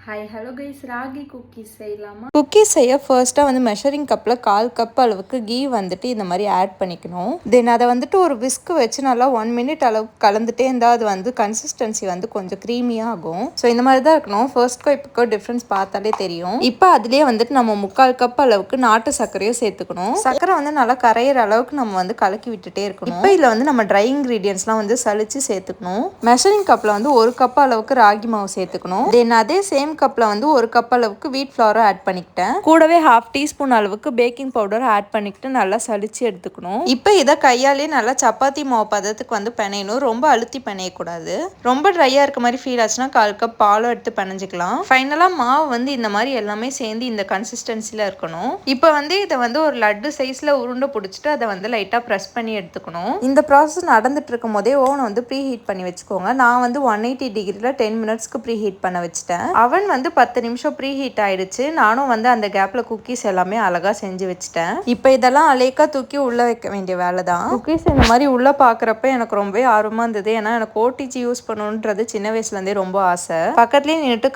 Hi hello guys, ragi cookies செய்யலாமா? Cookies செய்ய ஃபர்ஸ்ட்டாக வந்து மெஷரிங் கப்பில் 1/4 கப் அளவுக்கு கீ வந்துட்டு இந்த மாதிரி ஆட் பண்ணிக்கணும். தென் அதை வந்துட்டு ஒரு விஸ்க் வச்சு நல்லா 1 மினிட் அளவுக்கு கலந்துட்டே இருந்தால் அது வந்து கன்சிஸ்டன்சி வந்து கொஞ்சம் க்ரீமியாக ஆகும். ஸோ இந்த மாதிரி தான் இருக்கணும். ஃபர்ஸ்ட்க்கும் இப்போக்கோ டிஃப்ரென்ஸ் பார்த்தாலே தெரியும். இப்போ அதுலேயே வந்துட்டு நம்ம 3/4 கப் அளவுக்கு நாட்டு சர்க்கரையும் சேர்த்துக்கணும். சர்க்கரை வந்து நல்லா கரையிற அளவுக்கு நம்ம வந்து கலக்கி விட்டுட்டே இருக்கணும். இப்போ இதில் வந்து நம்ம ட்ரை இன்க்ரீடியன்ஸ்லாம் வந்து சலிச்சு சேர்த்துக்கணும். மெஷரிங் கப்பில் வந்து 1 கப் அளவுக்கு ராகி மாவு சேர்த்துக்கணும். தென் அதே சேம் கப்பில் வந்து 1 கப் அளவுக்கு வீட் ஃப்ளவரை ஆட் பண்ணிக்கிட்டேன். கூடவே 1/2 டீஸ்பூன் அளவுக்கு பேக்கிங் பவுடர் ஆட் பண்ணிக்கிட்டு நல்லா சலிச்சு எடுத்துக்கணும். இப்போ இதை கையாலே நல்லா சப்பாத்தி மாவு பதத்துக்கு வந்து பிணையணும். ரொம்ப அழுத்தி பிணையக்கூடாது. ரொம்ப ட்ரையாக இருக்க மாதிரி ஃபீல் ஆச்சுன்னா 1/4 கப் பாலும் எடுத்து பிணைஞ்சிக்கலாம். ஃபைனலாக மாவு வந்து இந்த மாதிரி எல்லாமே சேர்ந்து இந்த கன்சிஸ்டன்சியில் இருக்கணும். இப்போ வந்து இதை வந்து ஒரு லட்டு சைஸில் உருண்டை பிடிச்சிட்டு அதை வந்து லைட்டாக ப்ரெஸ் பண்ணி எடுத்துக்கணும். இந்த ப்ராசஸ் நடந்துட்டு இருக்கும் போதே ஓவனை வந்து ப்ரீ ஹீட் பண்ணி வச்சுக்கோங்க. நான் வந்து 180 டிகிரியில் 10 மினிட்ஸ்க்கு ப்ரீ ஹீட் பண்ண வச்சுட்டேன். அவன் வந்து 10 நிமிஷம் ப்ரீ ஹீட் ஆயிடுச்சு. நானும் வந்து அந்த கேப்ல குக்கீஸ் எல்லாமே அழகா செஞ்சு வச்சுட்டேன். இப்போ இதெல்லாம் அலேக்கா தூக்கி உள்ள வைக்க வேண்டிய வேலை தான். குக்கீஸ் இந்த மாதிரி உள்ள பாக்குறப்ப எனக்கு ரொம்பவே ஆர்வமா இருந்தது. ஏன்னா எனக்கு ஓடிஜி யூஸ் பண்ணணுன்றது சின்ன வயசுல இருந்தே ரொம்ப ஆசை. பக்கத்துலயே நின்றுட்டு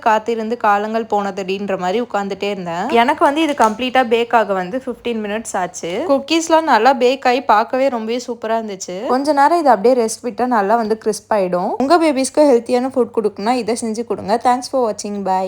காத்திருந்து காலங்கள் போனதுன்ற மாதிரி உட்காந்துட்டே இருந்தேன். எனக்கு வந்து இது கம்ப்ளீட்டா பேக் ஆக வந்து 15 மினிட்ஸ் ஆச்சு. குக்கீஸ்லாம் நல்லா பேக் ஆகி பார்க்கவே ரொம்பவே சூப்பரா இருந்துச்சு. கொஞ்ச நேரம் இது அப்படியே ரெஸ்ட் விட்டா நல்லா வந்து கிறிஸ்ப் ஆயிடும். உங்க பேபிஸ்க்கு ஹெல்த்தியான ஃபுட் கொடுக்கணும்னா இதை செஞ்சு கொடுங்க. தேங்க்ஸ் ஃபார் வாட்சிங். பாய்.